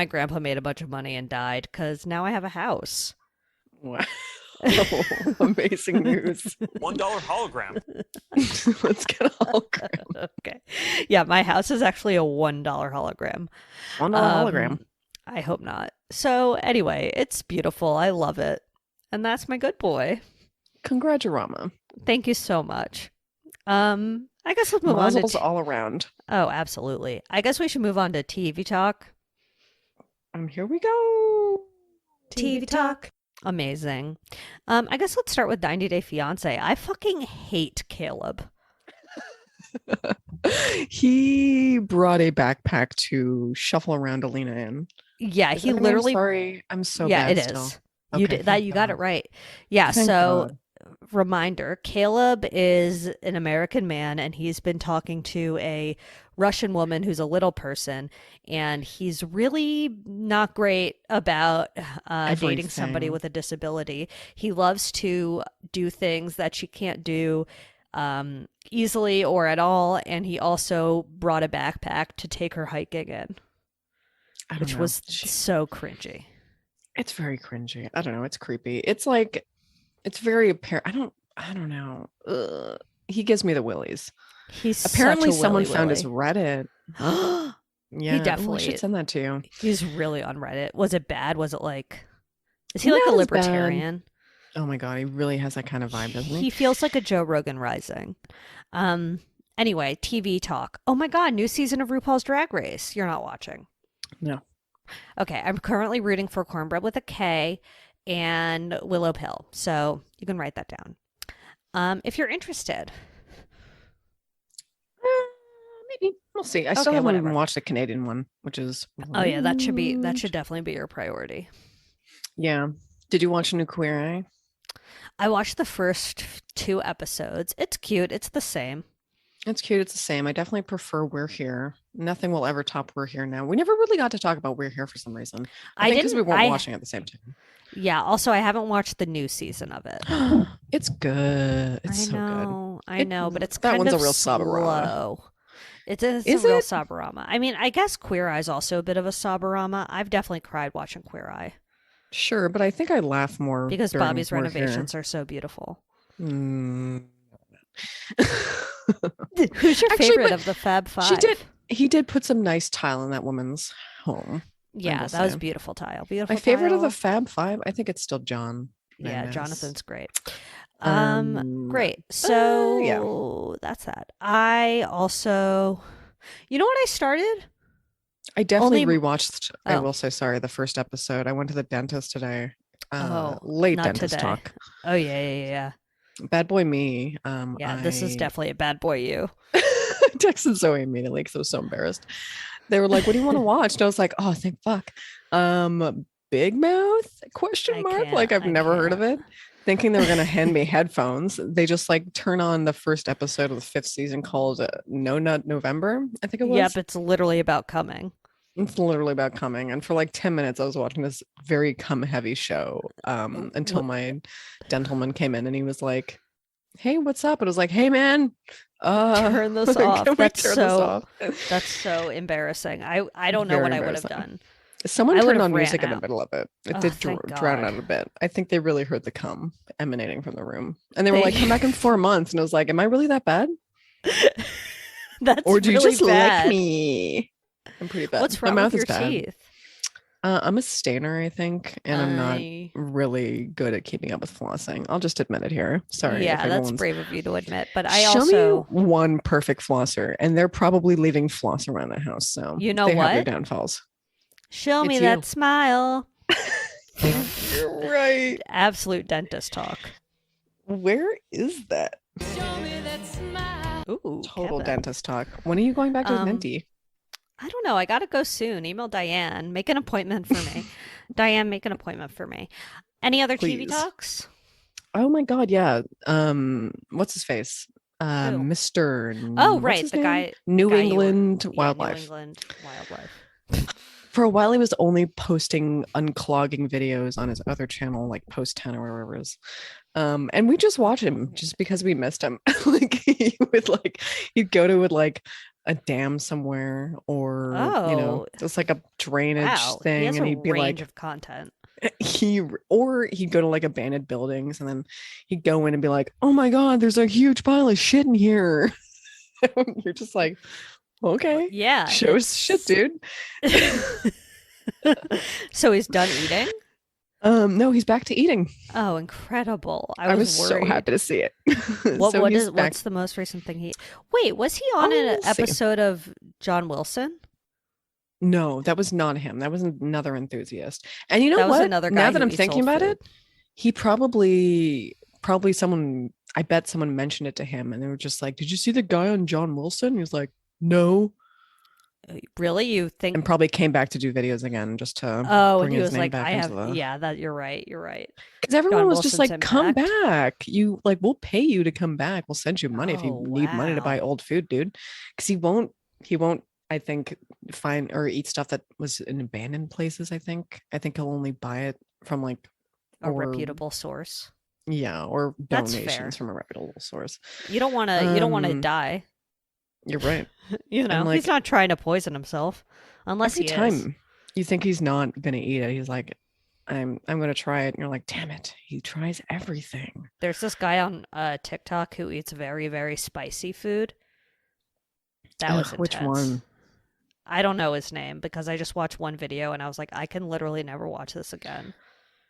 grandpa made a bunch of money and died because now I have a house. Wow. Amazing news. $1 hologram. Let's get a hologram. Okay. Yeah, my house is actually a $1 hologram. $1 hologram. I hope not. So anyway, it's beautiful. I love it. And that's my good boy. Congratulama. Thank you so much. I guess let's move on Muzzles to all around. Oh, absolutely. I guess we should move on to TV talk. Here we go. TV talk. Amazing. I guess let's start with 90 Day Fiance. I fucking hate Caleb. He brought a backpack to shuffle around Alina in. Yeah, Is he that her name? literally. Sorry, I'm so Yeah, bad it still. is. You Okay, did that. thank You got God. it right. Yeah. Thank So, God. reminder: Caleb is an American man, and he's been talking to a Russian woman who's a little person, and he's really not great about dating somebody Everything. with a disability. He loves to do things that she can't do easily or at all, and he also brought a backpack to take her hiking in, I don't which know. was so cringy. It's very cringy. I don't know. It's creepy. It's like, it's very apparent. I don't know. Ugh. He gives me the willies. He's Apparently, such a someone willy found his willy. Reddit. Yeah. He I definitely should send that to you. he's really on Reddit. Was it bad? Was it like is he Not like a as bad. libertarian? Oh my God. He really has that kind of vibe, doesn't He he? feels like a Joe Rogan Rising. Anyway, TV talk. Oh my God, new season of RuPaul's Drag Race. You're not watching. No. Okay, I'm currently rooting for Cornbread with a K and Willow Pill. So you can write that down. If you're interested. Maybe. We'll see. I still Okay, haven't whatever. even watched the Canadian one, which is Oh yeah, that should rude. definitely be your priority. Yeah. Did you watch a new Queer Eye? I watched the first 2 episodes. It's cute. It's the same. It's cute. It's the same. I definitely prefer We're Here. Nothing will ever top We're Here now. We never really got to talk about We're Here for some reason. I think because we weren't watching at the same time. Yeah, also I haven't watched the new season of it. It's good. It's so good. I know, but it's that kind one's of a real soborama. slow. It's a Is real it? soborama. I mean, I guess Queer Eye is also a bit of a soborama. I've definitely cried watching Queer Eye Sure, but I think I laugh more because during Bobby's We're Here. renovations are so beautiful. Mm. Who's your Actually, favorite but of the Fab Five? He did put some nice tile in that woman's home. Yeah, will that was say. beautiful tile. Beautiful. My favorite of the tile. Fab Five, I think it's still John. Yeah, Mendes. Jonathan's great. Um, Great. So yeah. that's that. I also, you know what I started? I definitely Only- rewatched. I Oh. will say sorry. The first episode. I went to the dentist today. Oh, Late not dentist today. talk. Oh yeah. Bad boy me. Yeah, this is I definitely a bad boy you. texted Zoe immediately because I was so embarrassed. They were like, "What do you want to watch?" And I was like, "Oh, thank fuck." Big Mouth? Question mark? can't- Like I've I never heard of can't. it. Thinking they were gonna hand me headphones. They just like turn on the first episode of the 5th season called No Nut November. I think it was. Yep, it's literally about coming. It's literally about coming. And for like 10 minutes, I was watching this very cum heavy show until my dentalman came in and he was like, "Hey, what's up?" And I was like, "Hey, man, Turn this off. can we That's turn this so off?" that's so embarrassing. I don't know Very what I would have embarrassing. done. Someone I turned would've on ran music in the out. middle of it. It Oh, did thank drown God. out a bit. I think they really heard the cum emanating from the room. And they were like, They- "Come back in 4 months." And I was like, "Am I really that bad? That's Or do you really just bad. like me?" I'm pretty bad. What's My wrong mouth with is your bad. teeth? I'm a stainer, I think, and I'm not I- really good at keeping up with flossing. I'll just admit it here. Sorry. if Yeah, that's everyone's- brave of you to admit. But I Show also me one perfect flosser, and they're probably leaving floss around the house. So You know they have their what? downfalls. show me It's that you. smile. You're right. Absolute dentist talk. Where is that? Ooh, Total Kevin. dentist talk. When are you going back to the Um, dentist? I don't know. I gotta go soon. Email Diane. Make an appointment for me. Diane, make an appointment for me. Any other TV Please. talks? Oh my god, yeah. What's his face? Mr. Oh, what's right, his the name? guy. New guy you were- England yeah, Wildlife. New England Wildlife. For a while, he was only posting unclogging videos on his other channel, like Post 10 or whatever it is. And we just watch him just because we missed him. Like he'd go to like a dam somewhere or Oh. just like a drainage Wow, thing, he has and a he'd be range like of content. he'd go to like abandoned buildings, and then he'd go in and be like, "Oh my god, there's a huge pile of shit in here." You're just like, okay, Yeah. show us shit, dude. So he's done eating? No, he's back to eating. Oh, incredible. I was so worried. happy to see it. What's the most recent thing he Wait, was he on an Let's see. episode of John Wilson? No, that was not him. That was another enthusiast. And you know That was what? another guy Now that who I'm eats thinking old about food. it, he probably someone, I bet someone mentioned it to him and they were just like, did you see the guy on John Wilson? He was like, no. Really? You think? And probably came back to do videos again just to Oh, bring and he his was name like, back I into have, the... yeah, that you're right. You're right. Because everyone John was just Wilson's like, come impact. back. You like, we'll pay you to come back. We'll send you money if you Oh, need money to buy wow. old food, dude. Because he won't, I think, find or eat stuff that was in abandoned places. I think he'll only buy it from like A reputable source. Yeah, or That's donations fair. from a reputable source. You don't want to die. You're right. Like, he's not trying to poison himself unless Every he is. time you think he's not gonna eat it, he's like, I'm gonna try it. And you're like, damn it, he tries everything. There's this guy on TikTok who eats very, very spicy food. That was intense. Which one? I don't know his name because I just watched one video and I was like, I can literally never watch this again.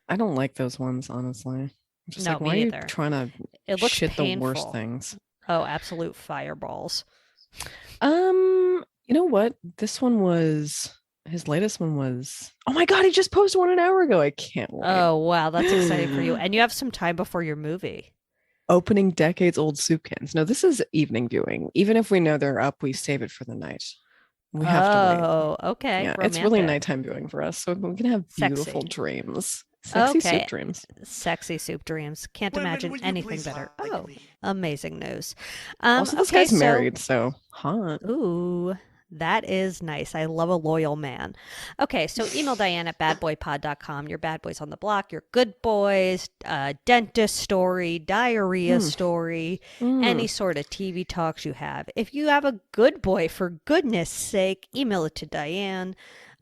I don't like those ones, honestly. I'm just No, like, me why are you either. trying to It looks shit painful. the worst things? Oh, absolute fireballs. You know what? This one was his latest one was, oh my god, he just posted one an hour ago. I can't wait. Oh, wow, that's exciting for you. And you have some time before your movie. Opening decades old soup cans. No, this is evening viewing. Even if we know they're up, we save it for the night. We have to wait. Oh, okay. Yeah, it's really Romantic. nighttime viewing for us, so we can have beautiful Sexy. dreams. Sexy Okay. soup dreams. Sexy soup dreams. Can't Women, imagine would you anything please better. like Oh, me? amazing news. Also, this okay, guy's married, so hot. Ooh, that is nice. I love a loyal man. Okay, so email Diane at badboypod.com. Your bad boys on the block, your good boys, dentist story, diarrhea story, any sort of TV talks you have. If you have a good boy, for goodness sake, email it to Diane.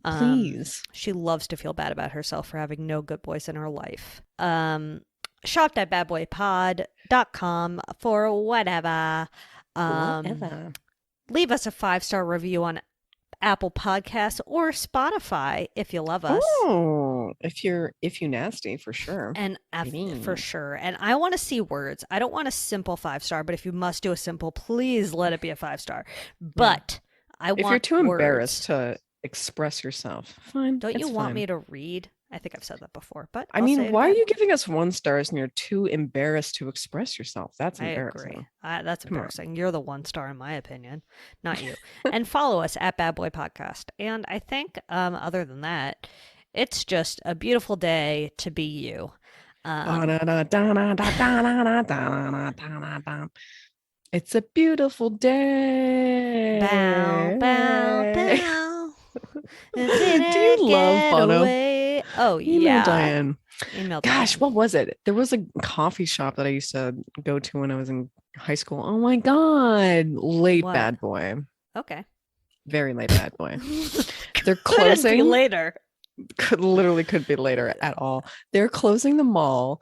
Please. She loves to feel bad about herself for having no good boys in her life. Shopped at badboypod.com for whatever. Whatever. Leave us a 5-star review on Apple Podcasts or Spotify if you love us. Oh, if you nasty, for sure. And for sure. And I want to see words. I don't want a simple 5-star, but if you must do a simple, please let it be a 5-star. But I want if you're too words. embarrassed to express yourself, fine. Don't you it's want fine. me to read? I think I've said that before, but I I'll say mean, it why are again. you giving us 1 stars and you're too embarrassed to express yourself? That's I embarrassing. agree. That's Come on. embarrassing. You're the 1-star in my opinion, not you. And follow us at Bad Boy Podcast. And I think other than that, it's just a beautiful day to be you. It's a beautiful day. Bow, bow, bow. Do you love Bono? Away. Oh, Email yeah. Diane. Email Gosh, Diane. what was it? There was a coffee shop that I used to go to when I was in high school. Oh my god, late What? bad boy, Okay. very late bad boy. They're Couldn't be closing. later. Could be later at all. They're closing the mall.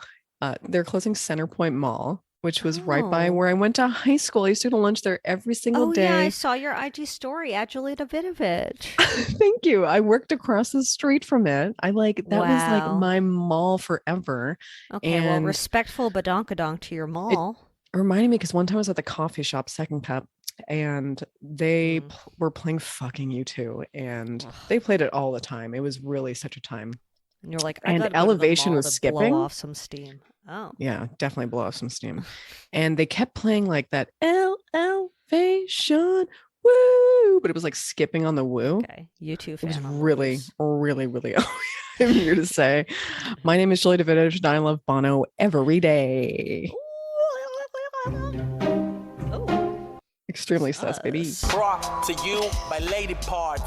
They're closing Centerpoint Mall, which was right by Oh. where I went to high school. I used to go to lunch there every single Oh, day. yeah, I saw your IG story at Julie Davidovich. Thank you. I worked across the street from it. That was like Wow. my mall forever. Okay, well, And- respectful badonkadonk to your mall. It reminded me because one time I was at the coffee shop, Second Cup, and they were playing fucking U2, and they played it all the time. It was really such a time. And you're like, and I gotta go to the Elevation mall was to skipping. blow off some steam. Oh. Yeah, definitely blow off some steam. And they kept playing like that elevation woo, but it was like skipping on the woo. Okay. You too, It was fan. really, really, really. I'm here to say, my name is Julie Davidovich, and I love Bono every day. Oh. Extremely sus, baby. Sus. Brought to you by Lady Parts.